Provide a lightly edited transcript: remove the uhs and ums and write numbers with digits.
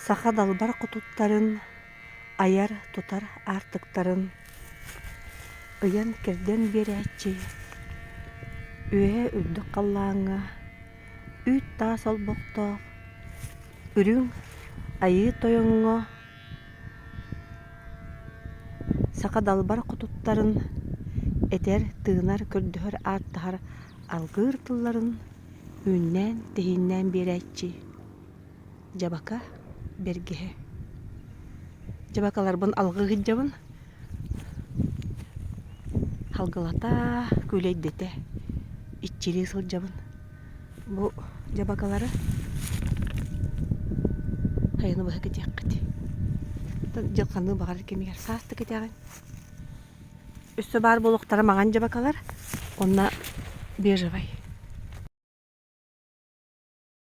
Саха далбар кутуттарын, аяр тутар артыктарын, ыян керден берәтчи, үе үрдік қаллаңа, үт тас олбоқтоқ, үрүң айы тойоңго, саха далбар кутуттарын, этер тыынар көрдөһөр аттахар алгыр тылларын, үннән тиһиннән берәтчи, жабака бергеһе. Жабакаларбын алгы гыджабын, халгылата күлейдете, итчири сылжабын. Бу жабакалары хайыны быһы кетияккыт. Жылқаны бағар кемигер састы кетиягын. Үсті бар болуқтары маған жабакалар, онна бежевай.